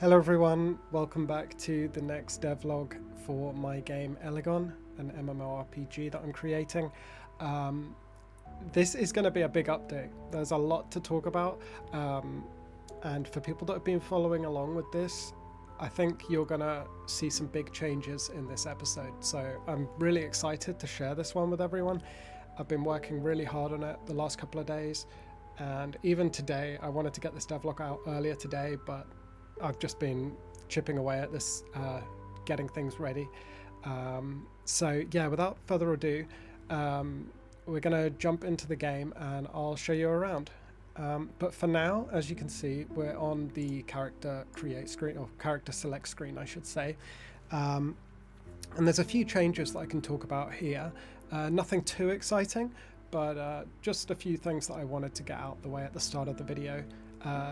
Hello everyone, welcome back to the next devlog for my game Elegon, an MMORPG that I'm creating. This is going to be a big update. There's a lot to talk about, and for people that have been following along with this, I think you're going to see some big changes in this episode. So I'm really excited to share this one with everyone. I've been working really hard on it the last couple of days, and even today I wanted to get this devlog out earlier today, but I've just been chipping away at this, getting things ready. So yeah, without further ado, we're going to jump into the game and I'll show you around. But for now, as you can see, we're on the character create screen, or character select screen, I should say. And there's a few changes that I can talk about here. Nothing too exciting, but just a few things that I wanted to get out the way at the start of the video.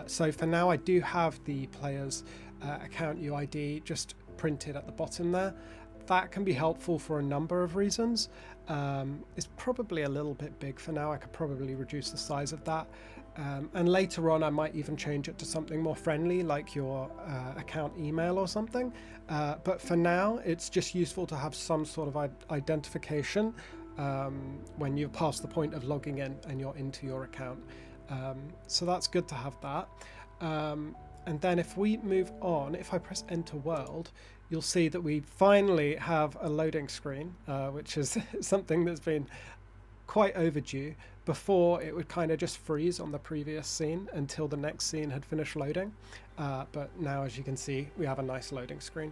So for now, I do have the player's account UID just printed at the bottom there. That can be helpful for a number of reasons. It's probably a little bit big for now. I could probably reduce the size of that. And later on, I might even change it to something more friendly, like your account email or something. But for now, it's just useful to have some sort of identification when you've passed the point of logging in and you're into your account. So that's good to have that. And then if we move on, if I press enter world, you'll see that we finally have a loading screen, which is something that's been quite overdue. Before, it would kind of just freeze on the previous scene until the next scene had finished loading. But now, as you can see, we have a nice loading screen.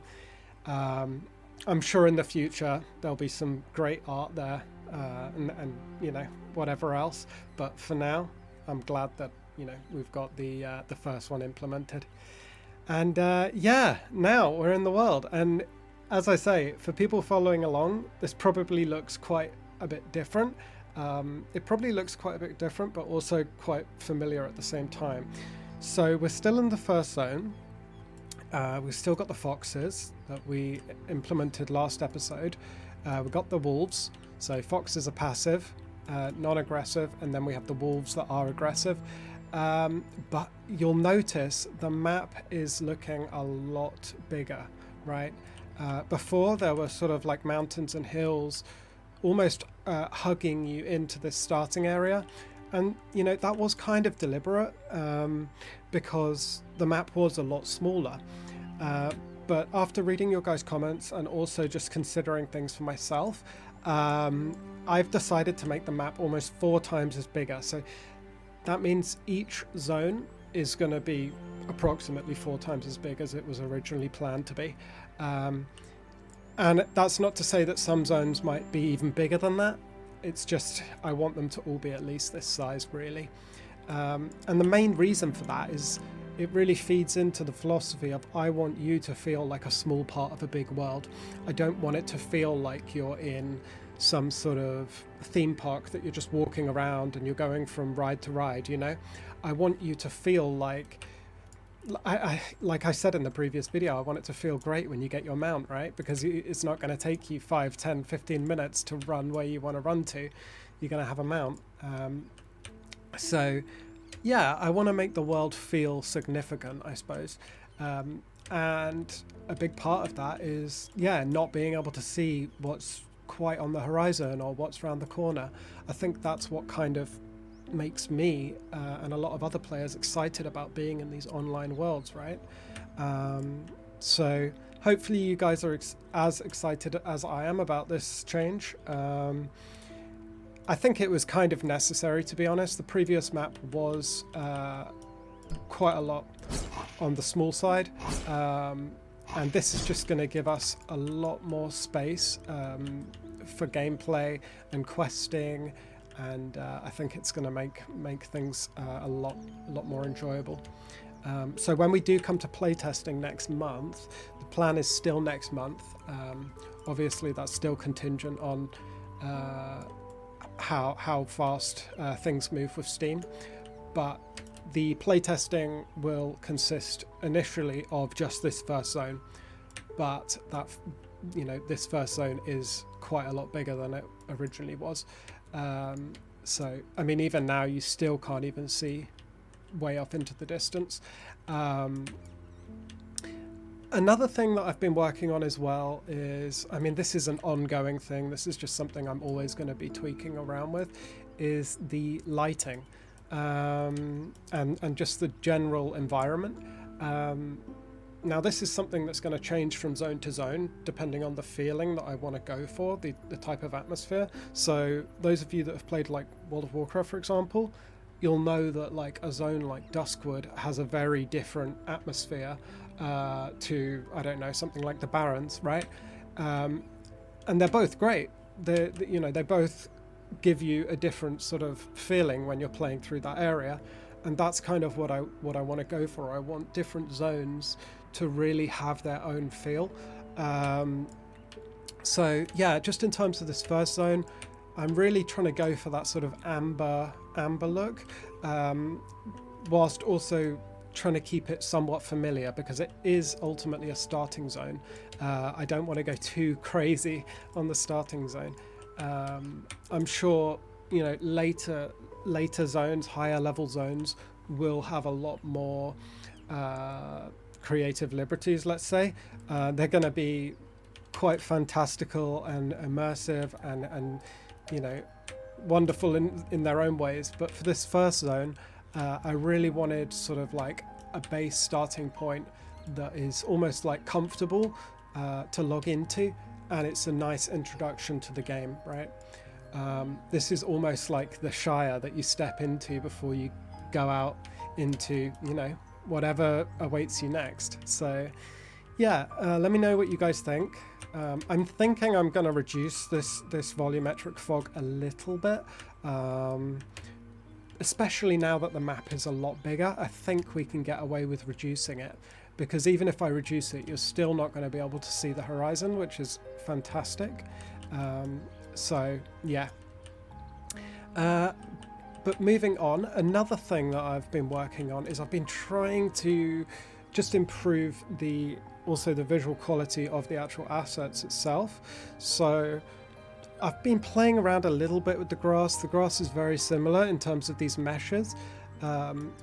I'm sure in the future there'll be some great art there, and you know, whatever else. But for now, I'm glad that we've got the first one implemented. And yeah, now we're in the world. And as I say, for people following along, this probably looks quite a bit different. It probably looks quite a bit different, but also quite familiar at the same time. So we're still in the first zone. We've still got the foxes that we implemented last episode. We've got the wolves. So foxes are passive, non-aggressive, and then we have the wolves that are aggressive. But you'll notice the map is looking a lot bigger, right? Before there were sort of like mountains and hills almost hugging you into this starting area, and that was kind of deliberate, because the map was a lot smaller. But after reading your guys' comments and also just considering things for myself, I've decided to make the map almost 4 times as bigger. So that means each zone is going to be approximately 4 times as big as it was originally planned to be. And that's not to say that some zones might be even bigger than that. It's just I want them to all be at least this size, really. And the main reason for that is it really feeds into the philosophy of I want you to feel like a small part of a big world. I don't want it to feel like you're in some sort of theme park that you're just walking around and you're going from ride to ride, I want you to feel like I said in the previous video, I want it to feel great when you get your mount, right? Because it's not going to take you 5, 10, 15 minutes to run where you want to run to. You're going to have a mount. So yeah, I want to make the world feel significant, I suppose. And a big part of that is, not being able to see what's quite on the horizon or what's around the corner. I think that's what kind of makes me and a lot of other players excited about being in these online worlds, right? So hopefully you guys are as excited as I am about this change. I think it was kind of necessary, to be honest. The previous map was quite a lot on the small side, and this is just going to give us a lot more space for gameplay and questing, and I think it's going to make things a lot more enjoyable. So when we do come to playtesting next month, the plan is still next month. Obviously that's still contingent on how fast things move with Steam, but the playtesting will consist initially of just this first zone, but that this first zone is quite a lot bigger than it originally was. So I mean, even now you still can't even see way off into the distance. Another thing that I've been working on as well is, I mean, this is an ongoing thing. This is just something I'm always going to be tweaking around with, is the lighting, and just the general environment. Now, this is something that's going to change from zone to zone, depending on the feeling that I want to go for, the type of atmosphere. So those of you that have played like World of Warcraft, for example, you'll know that like a zone like Duskwood has a very different atmosphere to, I don't know, something like the Barrens, right? And they're both great. They both give you a different sort of feeling when you're playing through that area, and that's kind of what I want to go for. I want different zones to really have their own feel. So yeah, just in terms of this first zone, I'm really trying to go for that sort of amber look, whilst also trying to keep it somewhat familiar, because it is ultimately a starting zone. I don't want to go too crazy on the starting zone. I'm sure, you know, later zones, higher level zones, will have a lot more creative liberties, let's say. They're going to be quite fantastical and immersive and you know, wonderful in their own ways. But for this first zone, I really wanted sort of like a base starting point that is almost like comfortable to log into, and it's a nice introduction to the game, right? This is almost like the Shire that you step into before you go out into, you know, whatever awaits you next. So yeah, let me know what you guys think. I'm thinking I'm going to reduce this volumetric fog a little bit, especially now that the map is a lot bigger. I think we can get away with reducing it, because even if I reduce it, you're still not going to be able to see the horizon, which is fantastic. So yeah. But moving on, another thing that I've been working on is I've been trying to just improve the visual quality of the actual assets itself. So I've been playing around a little bit with the grass. The grass is very similar in terms of these meshes.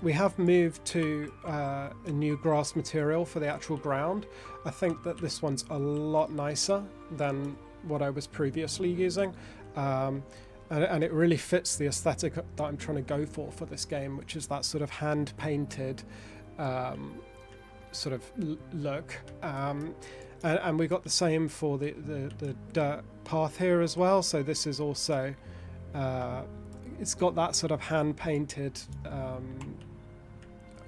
We have moved to a new grass material for the actual ground. I think that this one's a lot nicer than what I was previously using. And it really fits the aesthetic that I'm trying to go for this game, which is that sort of hand-painted sort of look. And we got the same for the dirt path here as well. So this is also, it's got that sort of hand-painted,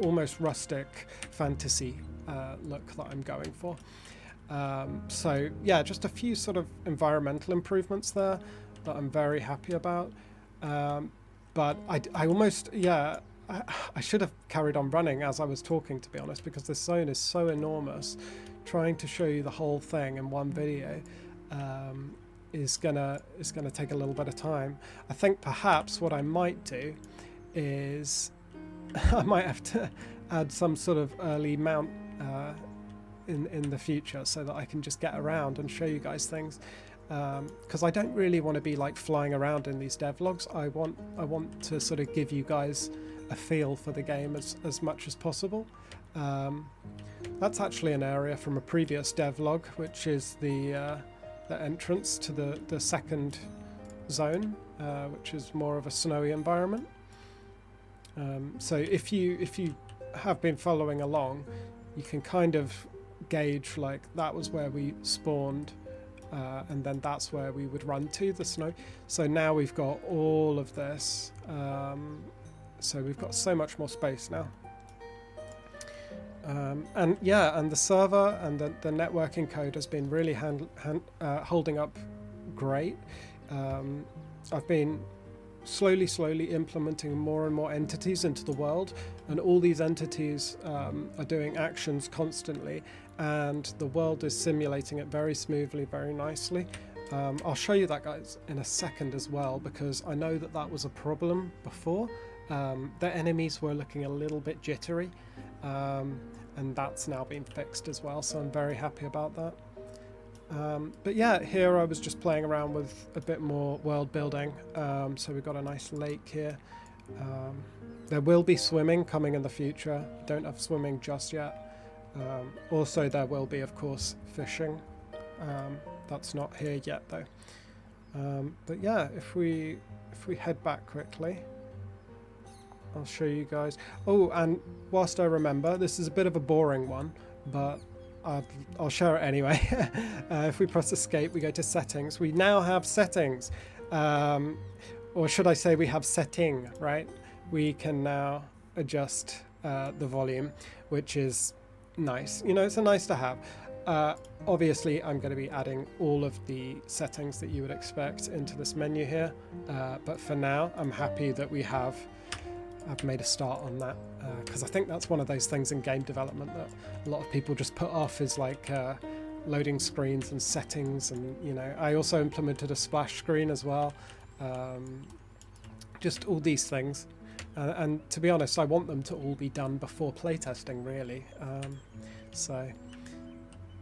almost rustic fantasy look that I'm going for. So yeah, just a few sort of environmental improvements there that I'm very happy about. But I almost, yeah, I should have carried on running as I was talking, to be honest, because this zone is so enormous. Trying to show you the whole thing in one video is gonna take a little bit of time. I think perhaps what I might do is I might have to add some sort of early mount in the future, so that I can just get around and show you guys things. Because I don't really want to be like flying around in these devlogs. I want to sort of give you guys a feel for the game as much as possible. That's actually an area from a previous devlog, which is the entrance to the second zone, which is more of a snowy environment. So if you have been following along, you can kind of gauge like that was where we spawned. And then that's where we would run to, the snow. So now we've got all of this. So we've got so much more space now. And yeah, and the server and the networking code has been really holding up great. I've been slowly implementing more and more entities into the world, and all these entities are doing actions constantly, and the world is simulating it very smoothly, very nicely. I'll show you that, guys, in a second as well, because I know that was a problem before. The enemies were looking a little bit jittery, and that's now been fixed as well, so I'm very happy about that. But yeah, here I was just playing around with a bit more world building. So we've got a nice lake here. There will be swimming coming in the future. Don't have swimming just yet. Also, there will be, of course, fishing. That's not here yet, though. But yeah, if we head back quickly, I'll show you guys. Oh, and whilst I remember, this is a bit of a boring one, but I'll share it anyway. If we press escape, we go to settings. We now have settings. Or should I say we have setting, right? We can now adjust the volume, which is nice. You know, it's a nice to have. Obviously, I'm going to be adding all of the settings that you would expect into this menu here. But for now, I'm happy that I've made a start on that, because I think that's one of those things in game development that a lot of people just put off, is like loading screens and settings. And, you know, I also implemented a splash screen as well. Just all these things. And to be honest, I want them to all be done before playtesting, really.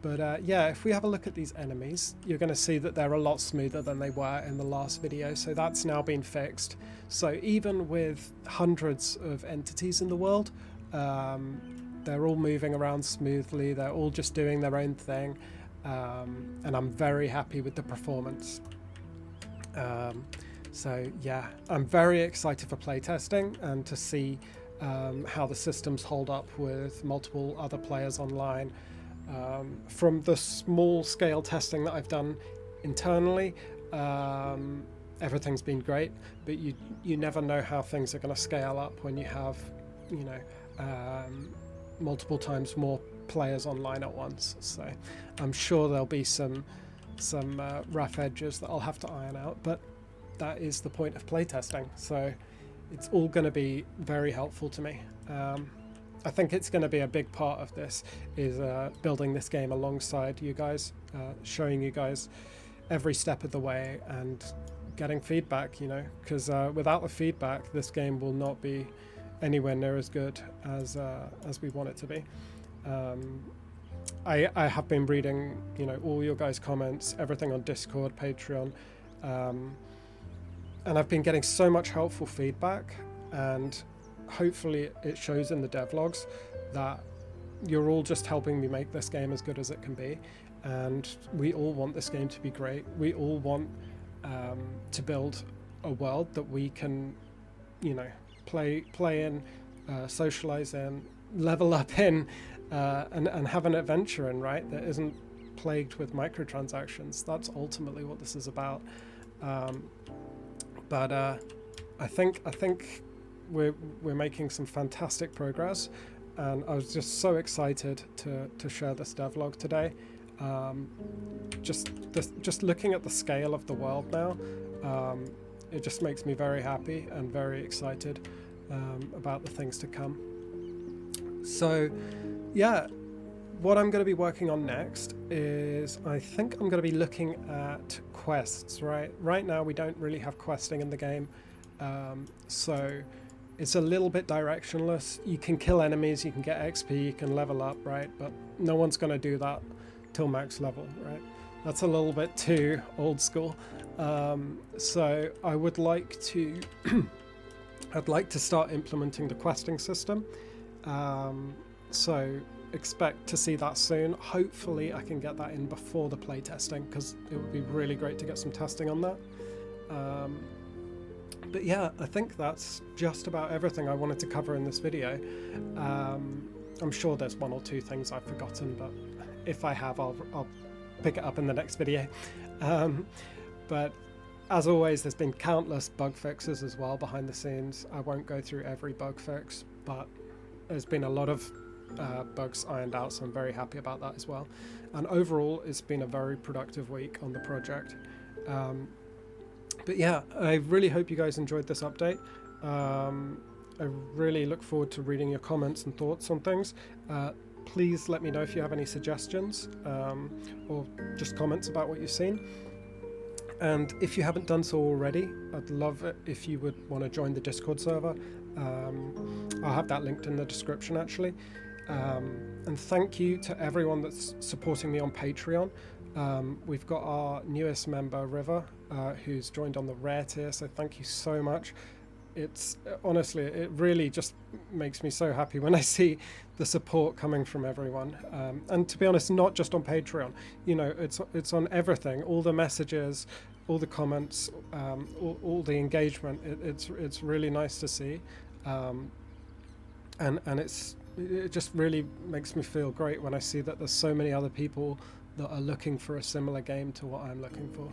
But yeah, if we have a look at these enemies, you're going to see that they're a lot smoother than they were in the last video. So that's now been fixed. So even with hundreds of entities in the world, they're all moving around smoothly. They're all just doing their own thing. And I'm very happy with the performance. So yeah, I'm very excited for playtesting and to see how the systems hold up with multiple other players online. From the small scale testing that I've done internally, everything's been great, but you never know how things are going to scale up when you have, you know, multiple times more players online at once. So I'm sure there'll be some rough edges that I'll have to iron out, but that is the point of playtesting. So it's all going to be very helpful to me. I think it's going to be a big part of this, is building this game alongside you guys, showing you guys every step of the way and getting feedback, you know, because without the feedback, this game will not be anywhere near as good as we want it to be. I have been reading, you know, all your guys' comments, everything on Discord, Patreon, and I've been getting so much helpful feedback, and hopefully it shows in the devlogs that you're all just helping me make this game as good as it can be. And we all want this game to be great. We all want to build a world that we can, you know, play in, socialize in, level up in, and have an adventure in, right? That isn't plagued with microtransactions. That's ultimately what this is about. But I think we're making some fantastic progress, and I was just so excited to share this devlog today. Just looking at the scale of the world now, it just makes me very happy and very excited about the things to come. So yeah, what I'm going to be working on next is, I think I'm going to be looking at quests. Right now we don't really have questing in the game, so it's a little bit directionless. You can kill enemies, you can get XP, you can level up, right? But no one's going to do that till max level, right? That's a little bit too old school. So I would like to I'd like to start implementing the questing system. So expect to see that soon. Hopefully I can get that in before the playtesting, because it would be really great to get some testing on that. But yeah, I think that's just about everything I wanted to cover in this video. I'm sure there's one or two things I've forgotten, but if I have, I'll pick it up in the next video. But as always, there's been countless bug fixes as well behind the scenes. I won't go through every bug fix, but there's been a lot of bugs ironed out, so I'm very happy about that as well. And overall, it's been a very productive week on the project. But yeah, I really hope you guys enjoyed this update. I really look forward to reading your comments and thoughts on things. Please let me know if you have any suggestions, or just comments about what you've seen. And if you haven't done so already, I'd love it if you would want to join the Discord server. I'll have that linked in the description, actually. And thank you to everyone that's supporting me on Patreon. We've got our newest member, River, who's joined on the rare tier, so thank you so much. it's honestly, it really just makes me so happy when I see the support coming from everyone. And to be honest, not just on Patreon, you know, it's on everything, all the messages, all the comments, all the engagement. It's really nice to see. And it just really makes me feel great when I see that there's so many other people that are looking for a similar game to what I'm looking for.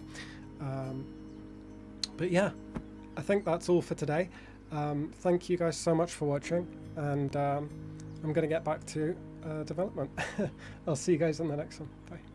But yeah, I think that's all for today. Thank you guys so much for watching, and I'm going to get back to development. I'll see you guys in the next one. Bye.